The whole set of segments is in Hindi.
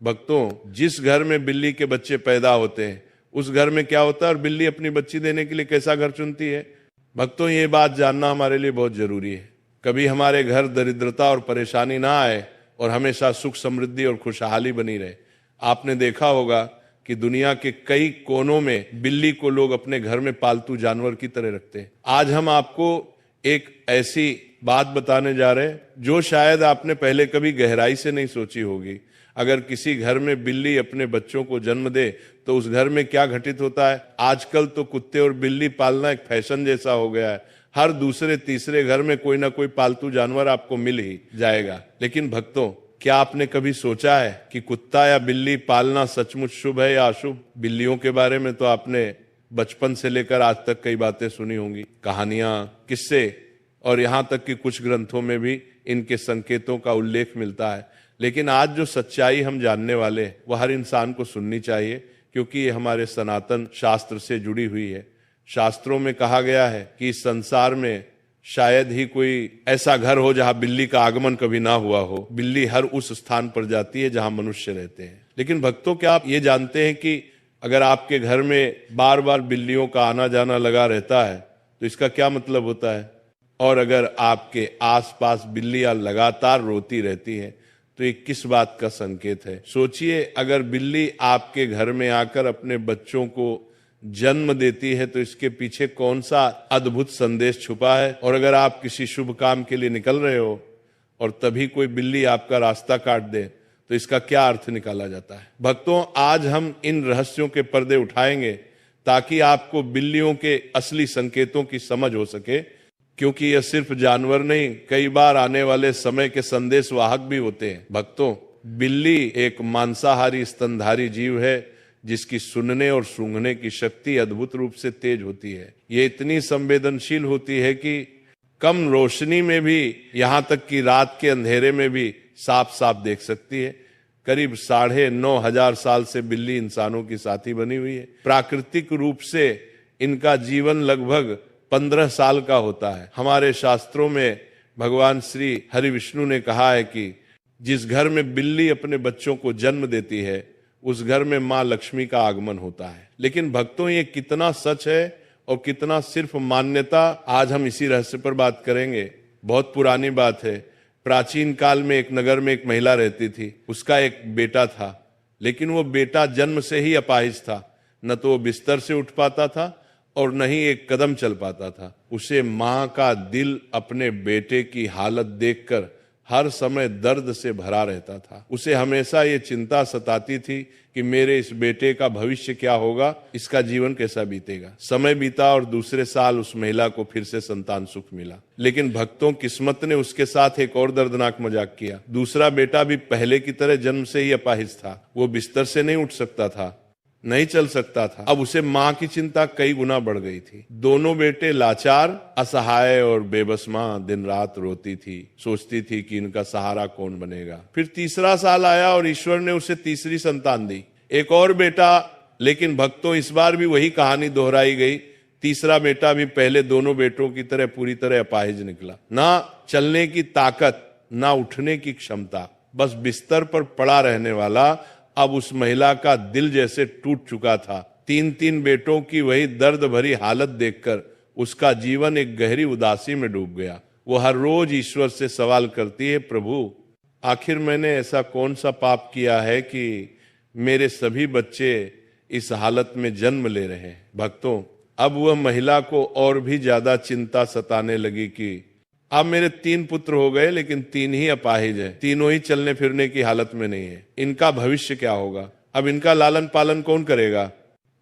भक्तों, जिस घर में बिल्ली के बच्चे पैदा होते हैं उस घर में क्या होता है और बिल्ली अपनी बच्ची देने के लिए कैसा घर चुनती है। भक्तों, ये बात जानना हमारे लिए बहुत जरूरी है। कभी हमारे घर दरिद्रता और परेशानी ना आए और हमेशा सुख समृद्धि और खुशहाली बनी रहे। आपने देखा होगा कि दुनिया के कई कोनों में बिल्ली को लोग अपने घर में पालतू जानवर की तरह रखते हैं। आज हम आपको एक ऐसी बात बताने जा रहे हैं जो शायद आपने पहले कभी गहराई से नहीं सोची होगी। अगर किसी घर में बिल्ली अपने बच्चों को जन्म दे तो उस घर में क्या घटित होता है। आजकल तो कुत्ते और बिल्ली पालना एक फैशन जैसा हो गया है। हर दूसरे तीसरे घर में कोई ना कोई पालतू जानवर आपको मिल ही जाएगा। लेकिन भक्तों, क्या आपने कभी सोचा है कि कुत्ता या बिल्ली पालना सचमुच शुभ है या अशुभ। बिल्लियों के बारे में तो आपने बचपन से लेकर आज तक कई बातें सुनी होंगी, कहानियां, किस्से, और यहाँ तक कि कुछ ग्रंथों में भी इनके संकेतों का उल्लेख मिलता है। लेकिन आज जो सच्चाई हम जानने वाले हैं वह हर इंसान को सुननी चाहिए, क्योंकि ये हमारे सनातन शास्त्र से जुड़ी हुई है। शास्त्रों में कहा गया है कि इस संसार में शायद ही कोई ऐसा घर हो जहां बिल्ली का आगमन कभी ना हुआ हो। बिल्ली हर उस स्थान पर जाती है जहां मनुष्य रहते हैं। लेकिन भक्तों, क्या आप ये जानते हैं कि अगर आपके घर में बार बार बिल्लियों का आना जाना लगा रहता है तो इसका क्या मतलब होता है। और अगर आपके आसपास बिल्लियां लगातार रोती रहती हैं तो ये किस बात का संकेत है। सोचिए, अगर बिल्ली आपके घर में आकर अपने बच्चों को जन्म देती है तो इसके पीछे कौन सा अद्भुत संदेश छुपा है। और अगर आप किसी शुभ काम के लिए निकल रहे हो और तभी कोई बिल्ली आपका रास्ता काट दे तो इसका क्या अर्थ निकाला जाता है। भक्तों, आज हम इन रहस्यों के पर्दे उठाएंगे ताकि आपको बिल्लियों के असली संकेतों की समझ हो सके, क्योंकि यह सिर्फ जानवर नहीं, कई बार आने वाले समय के संदेश वाहक भी होते हैं। भक्तों, बिल्ली एक मांसाहारी स्तनधारी जीव है जिसकी सुनने और सूंघने की शक्ति अद्भुत रूप से तेज होती है। ये इतनी संवेदनशील होती है कि कम रोशनी में भी, यहाँ तक कि रात के अंधेरे में भी साफ साफ देख सकती है। करीब 9,500 साल से बिल्ली इंसानों की साथी बनी हुई है। प्राकृतिक रूप से इनका जीवन लगभग 15 साल का होता है। हमारे शास्त्रों में भगवान श्री हरि विष्णु ने कहा है कि जिस घर में बिल्ली अपने बच्चों को जन्म देती है उस घर में मां लक्ष्मी का आगमन होता है। लेकिन भक्तों, ये कितना सच है और कितना सिर्फ मान्यता, आज हम इसी रहस्य पर बात करेंगे। बहुत पुरानी बात है। प्राचीन काल में एक नगर में एक महिला रहती थी। उसका एक बेटा था, लेकिन वो बेटा जन्म से ही अपाहिज था। न तो वो बिस्तर से उठ पाता था और न ही एक कदम चल पाता था। उसे मां का दिल अपने बेटे की हालत देखकर हर समय दर्द से भरा रहता था। उसे हमेशा ये चिंता सताती थी कि मेरे इस बेटे का भविष्य क्या होगा, इसका जीवन कैसा बीतेगा। समय बीता और दूसरे साल उस महिला को फिर से संतान सुख मिला। लेकिन भक्तों, किस्मत ने उसके साथ एक और दर्दनाक मजाक किया। दूसरा बेटा भी पहले की तरह जन्म से ही अपाहिज था। वो बिस्तर से नहीं उठ सकता था, नहीं चल सकता था। अब उसे मां की चिंता कई गुना बढ़ गई थी। दोनों बेटे लाचार, असहाय और बेबस मां दिन रात रोती थी, सोचती थी कि इनका सहारा कौन बनेगा। फिर तीसरा साल आया और ईश्वर ने उसे तीसरी संतान दी, एक और बेटा। लेकिन भक्तों, इस बार भी वही कहानी दोहराई गई। तीसरा बेटा भी पहले दोनों बेटों की तरह पूरी तरह अपाहिज निकला। ना चलने की ताकत, ना उठने की क्षमता, बस बिस्तर पर पड़ा रहने वाला। अब उस महिला का दिल जैसे टूट चुका था। 3 बेटों की वही दर्द भरी हालत देखकर उसका जीवन एक गहरी उदासी में डूब गया। वो हर रोज ईश्वर से सवाल करती है, प्रभु, आखिर मैंने ऐसा कौन सा पाप किया है कि मेरे सभी बच्चे इस हालत में जन्म ले रहे हैं। भक्तों, अब वह महिला को और भी ज्यादा चिंता सताने लगी कि अब मेरे 3 पुत्र हो गए, लेकिन 3 ही अपाहिज हैं, तीनों ही चलने फिरने की हालत में नहीं है। इनका भविष्य क्या होगा। अब इनका लालन पालन कौन करेगा।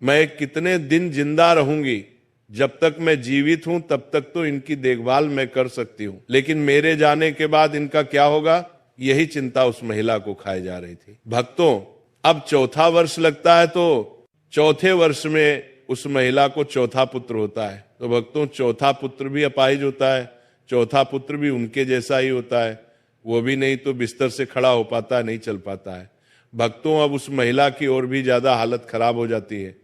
मैं कितने दिन जिंदा रहूंगी। जब तक मैं जीवित हूं तब तक तो इनकी देखभाल मैं कर सकती हूं, लेकिन मेरे जाने के बाद इनका क्या होगा, यही चिंता उस महिला को खाए जा रही थी। भक्तों, अब चौथा वर्ष लगता है तो चौथे वर्ष में उस महिला को चौथा पुत्र होता है। तो भक्तों, चौथा पुत्र भी अपाहिज होता है, चौथा पुत्र भी उनके जैसा ही होता है। वो भी नहीं तो बिस्तर से खड़ा हो पाता है, नहीं चल पाता है। भक्तों, अब उस महिला की और भी ज्यादा हालत खराब हो जाती है।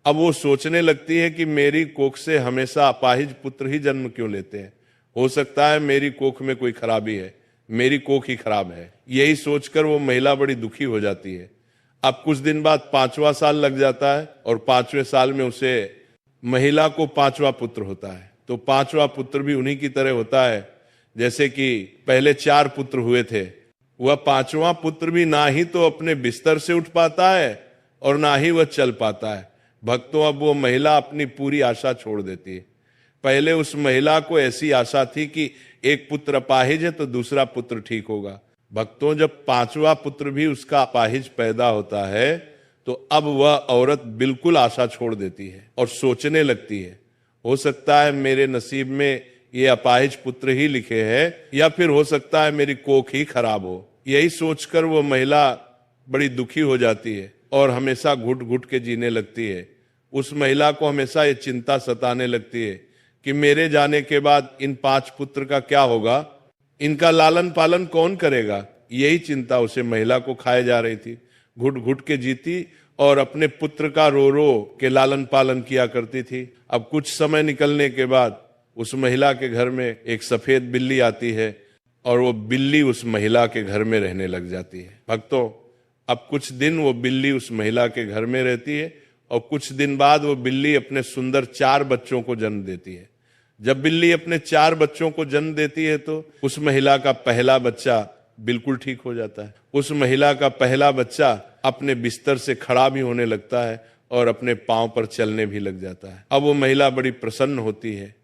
अब वो सोचने लगती है कि मेरी कोख से हमेशा अपाहिज पुत्र ही जन्म क्यों लेते हैं। हो सकता है मेरी कोख में कोई खराबी है, मेरी कोख ही खराब है। यही सोचकर वो महिला बड़ी दुखी हो जाती है। अब कुछ दिन बाद 5वां साल लग जाता है और 5वें साल में उसे महिला को 5वां पुत्र होता है। तो 5वां पुत्र भी उन्हीं की तरह होता है जैसे कि पहले 4 पुत्र हुए थे। वह 5वां पुत्र भी ना ही तो अपने बिस्तर से उठ पाता है और ना ही वह चल पाता है। भक्तों, अब वो महिला अपनी पूरी आशा छोड़ देती है। पहले उस महिला को ऐसी आशा थी कि एक पुत्र अपाहिज है तो दूसरा पुत्र ठीक होगा। भक्तों, जब 5वां पुत्र भी उसका अपाहिज पैदा होता है तो अब वह औरत बिल्कुल आशा छोड़ देती है और सोचने लगती है, हो सकता है मेरे नसीब में ये अपाहिज पुत्र ही लिखे हैं, या फिर हो सकता है मेरी कोख ही खराब हो। यही सोचकर वो महिला बड़ी दुखी हो जाती है और हमेशा घुट घुट के जीने लगती है। उस महिला को हमेशा ये चिंता सताने लगती है कि मेरे जाने के बाद इन 5 पुत्र का क्या होगा, इनका लालन पालन कौन करेगा। यही चिंता उसे महिला को खाए जा रही थी। घुट घुट के जीती और अपने पुत्र का रो रो के लालन पालन किया करती थी। अब कुछ समय निकलने के बाद उस महिला के घर में एक सफेद बिल्ली आती है और वो बिल्ली उस महिला के घर में रहने लग जाती है। भक्तों, अब कुछ दिन वो बिल्ली उस महिला के घर में रहती है और कुछ दिन बाद वो बिल्ली अपने सुंदर 4 बच्चों को जन्म देती है। जब बिल्ली अपने 4 बच्चों को जन्म देती है तो उस महिला का पहला बच्चा बिल्कुल ठीक हो जाता है। उस महिला का पहला बच्चा अपने बिस्तर से खड़ा भी होने लगता है और अपने पांव पर चलने भी लग जाता है। अब वो महिला बड़ी प्रसन्न होती है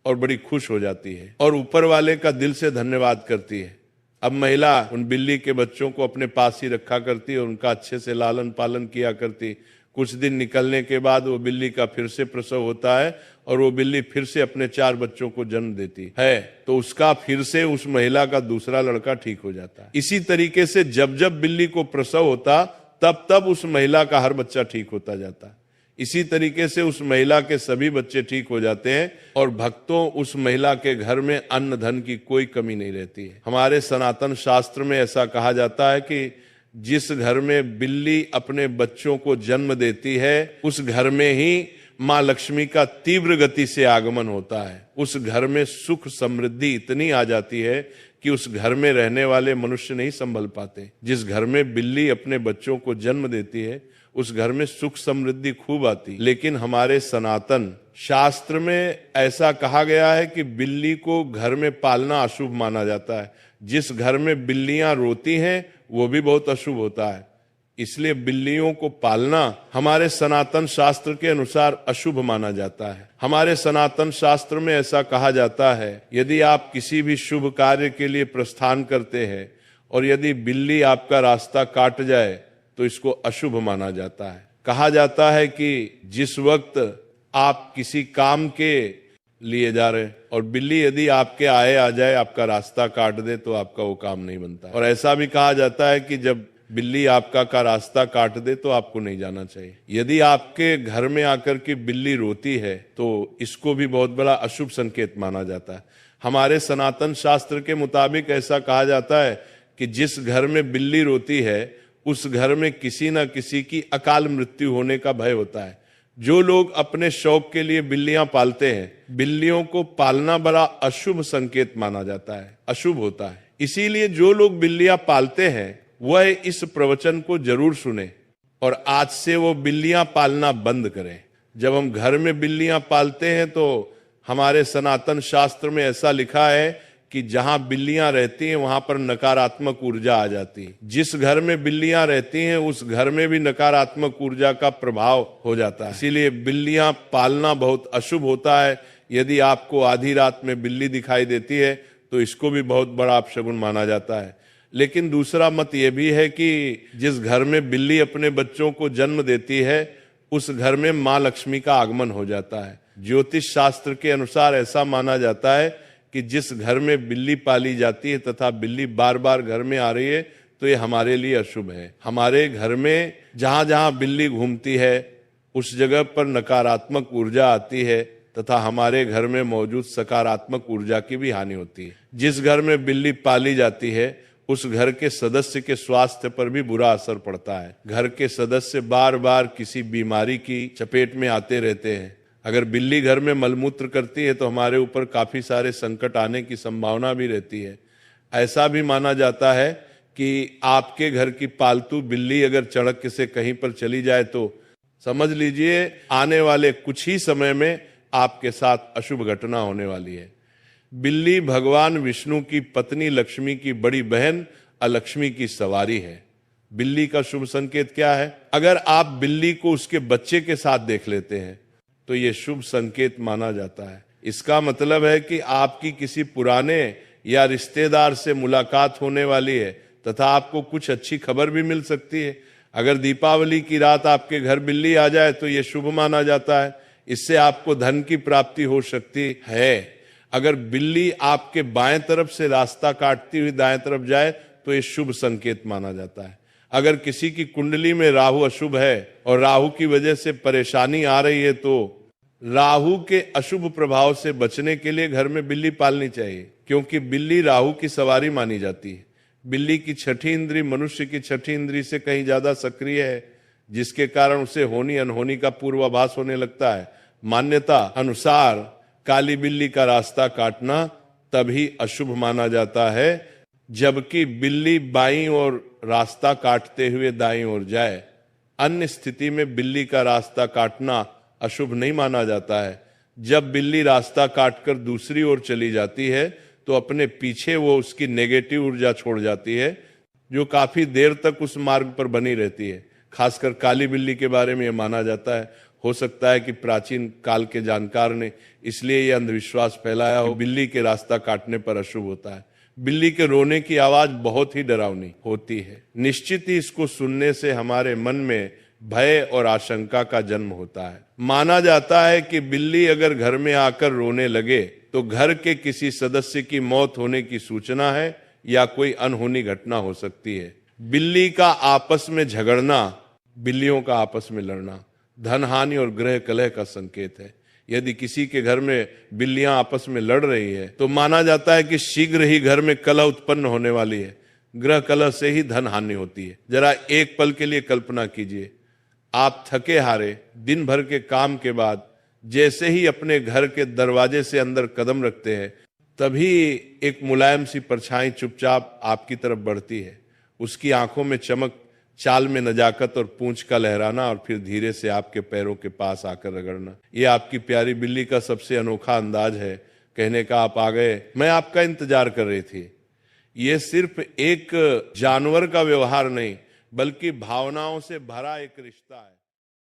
और बड़ी खुश हो जाती है और ऊपर वाले का दिल से धन्यवाद करती है। अब महिला उन बिल्ली के बच्चों को अपने पास ही रखा करती और उनका अच्छे से लालन पालन किया करती। कुछ दिन निकलने के बाद वो बिल्ली का फिर से प्रसव होता है और वो बिल्ली फिर से अपने 4 बच्चों को जन्म देती है तो उसका फिर से उस महिला का दूसरा लड़का ठीक हो जाता है। इसी तरीके से जब जब बिल्ली को प्रसव होता तब तब उस महिला का हर बच्चा ठीक होता जाता है। इसी तरीके से उस महिला के सभी बच्चे ठीक हो जाते हैं और भक्तों, उस महिला के घर में अन्न धन की कोई कमी नहीं रहती है। हमारे सनातन शास्त्र में ऐसा कहा जाता है कि जिस घर में बिल्ली अपने बच्चों को जन्म देती है उस घर में ही माँ लक्ष्मी का तीव्र गति से आगमन होता है। उस घर में सुख समृद्धि इतनी आ जाती है कि उस घर में रहने वाले मनुष्य नहीं संभल पाते। जिस घर में बिल्ली अपने बच्चों को जन्म देती है उस घर में सुख समृद्धि खूब आती। लेकिन हमारे सनातन शास्त्र में ऐसा कहा गया है कि बिल्ली को घर में पालना अशुभ माना जाता है। जिस घर में बिल्लियां रोती हैं वो भी बहुत अशुभ होता है। इसलिए बिल्लियों को पालना हमारे सनातन शास्त्र के अनुसार अशुभ माना जाता है। हमारे सनातन शास्त्र में ऐसा कहा जाता है, यदि आप किसी भी शुभ कार्य के लिए प्रस्थान करते हैं और यदि बिल्ली आपका रास्ता काट जाए तो इसको अशुभ माना जाता है। कहा जाता है कि जिस वक्त आप किसी काम के लिए जा रहे हैं और बिल्ली यदि आपके आए आ जाए, आपका रास्ता काट दे, तो आपका वो काम नहीं बनता। और ऐसा भी कहा जाता है कि जब बिल्ली आपका का रास्ता काट दे तो आपको नहीं जाना चाहिए। यदि आपके घर में आकर के बिल्ली रोती है तो इसको भी बहुत बड़ा अशुभ संकेत माना जाता है। हमारे सनातन शास्त्र के मुताबिक ऐसा कहा जाता है कि जिस घर में बिल्ली रोती है उस घर में किसी न किसी की अकाल मृत्यु होने का भय होता है। जो लोग अपने शौक के लिए बिल्लियां पालते हैं, बिल्लियों को पालना बड़ा अशुभ संकेत माना जाता है, अशुभ होता है। इसीलिए जो लोग बिल्लियां पालते हैं वह इस प्रवचन को जरूर सुने और आज से वो बिल्लियां पालना बंद करें। जब हम घर में बिल्लियां पालते हैं तो हमारे सनातन शास्त्र में ऐसा लिखा है कि जहां बिल्लियां रहती हैं वहां पर नकारात्मक ऊर्जा आ जाती है। जिस घर में बिल्लियां रहती हैं उस घर में भी नकारात्मक ऊर्जा का प्रभाव हो जाता है। इसीलिए बिल्लियां पालना बहुत अशुभ होता है। यदि आपको आधी रात में बिल्ली दिखाई देती है तो इसको भी बहुत बड़ा अपशगुन माना जाता है। लेकिन दूसरा मत यह भी है कि जिस घर में बिल्ली अपने बच्चों को जन्म देती है उस घर में माँ लक्ष्मी का आगमन हो जाता है। ज्योतिष शास्त्र के अनुसार ऐसा माना जाता है कि जिस घर में बिल्ली पाली जाती है तथा बिल्ली बार बार घर में आ रही है तो ये हमारे लिए अशुभ है। हमारे घर में जहां जहां बिल्ली घूमती है उस जगह पर नकारात्मक ऊर्जा आती है तथा हमारे घर में मौजूद सकारात्मक ऊर्जा की भी हानि होती है। जिस घर में बिल्ली पाली जाती है उस घर के सदस्य के स्वास्थ्य पर भी बुरा असर पड़ता है। घर के सदस्य बार बार किसी बीमारी की चपेट में आते रहते हैं। अगर बिल्ली घर में मलमूत्र करती है तो हमारे ऊपर काफी सारे संकट आने की संभावना भी रहती है। ऐसा भी माना जाता है कि आपके घर की पालतू बिल्ली अगर चढ़क से कहीं पर चली जाए तो समझ लीजिए आने वाले कुछ ही समय में आपके साथ अशुभ घटना होने वाली है। बिल्ली भगवान विष्णु की पत्नी लक्ष्मी की बड़ी बहन अलक्ष्मी की सवारी है। बिल्ली का शुभ संकेत क्या है? अगर आप बिल्ली को उसके बच्चे के साथ देख लेते हैं तो यह शुभ संकेत माना जाता है। इसका मतलब है कि आपकी किसी पुराने या रिश्तेदार से मुलाकात होने वाली है तथा आपको कुछ अच्छी खबर भी मिल सकती है। अगर दीपावली की रात आपके घर बिल्ली आ जाए तो यह शुभ माना जाता है, इससे आपको धन की प्राप्ति हो सकती है। अगर बिल्ली आपके बाएं तरफ से रास्ता काटती हुई दाएं तरफ जाए तो यह शुभ संकेत माना जाता है। अगर किसी की कुंडली में राहु अशुभ है और राहु की वजह से परेशानी आ रही है तो राहु के अशुभ प्रभाव से बचने के लिए घर में बिल्ली पालनी चाहिए, क्योंकि बिल्ली राहु की सवारी मानी जाती है। बिल्ली की छठी इंद्री मनुष्य की छठी इंद्री से कहीं ज्यादा सक्रिय है, जिसके कारण उसे होनी अनहोनी का पूर्वाभास होने लगता है। मान्यता अनुसार काली बिल्ली का रास्ता काटना तभी अशुभ माना जाता है जबकि बिल्ली बाईं ओर रास्ता काटते हुए दाईं ओर जाए। अन्य स्थिति में बिल्ली का रास्ता काटना अशुभ नहीं माना जाता है। जब बिल्ली रास्ता काटकर दूसरी ओर चली जाती है तो अपने पीछे वो उसकी नेगेटिव ऊर्जा छोड़ जाती है, जो काफी देर तक उस मार्ग पर बनी रहती है। खासकर काली बिल्ली के बारे में यह माना जाता है। हो सकता है कि प्राचीन काल के जानकार ने इसलिए यह अंधविश्वास फैलाया हो, बिल्ली के रास्ता काटने पर अशुभ होता है। बिल्ली के रोने की आवाज बहुत ही डरावनी होती है। निश्चित ही इसको सुनने से हमारे मन में भय और आशंका का जन्म होता है। माना जाता है कि बिल्ली अगर घर में आकर रोने लगे तो घर के किसी सदस्य की मौत होने की सूचना है या कोई अनहोनी घटना हो सकती है। बिल्ली का आपस में झगड़ना, बिल्लियों का आपस में लड़ना धन हानि और ग्रह कलह का संकेत है। यदि किसी के घर में बिल्लियां आपस में लड़ रही है तो माना जाता है कि शीघ्र ही घर में कलह उत्पन्न होने वाली है। ग्रह कलह से ही धन हानि होती है। जरा एक पल के लिए कल्पना कीजिए, आप थके हारे दिन भर के काम के बाद जैसे ही अपने घर के दरवाजे से अंदर कदम रखते हैं तभी एक मुलायम सी परछाई चुपचाप आपकी तरफ बढ़ती है। उसकी आंखों में चमक, चाल में नजाकत और पूंछ का लहराना और फिर धीरे से आपके पैरों के पास आकर रगड़ना, ये आपकी प्यारी बिल्ली का सबसे अनोखा अंदाज है कहने का आप आ गए, मैं आपका इंतजार कर रही थी। ये सिर्फ एक जानवर का व्यवहार नहीं बल्कि भावनाओं से भरा एक रिश्ता है।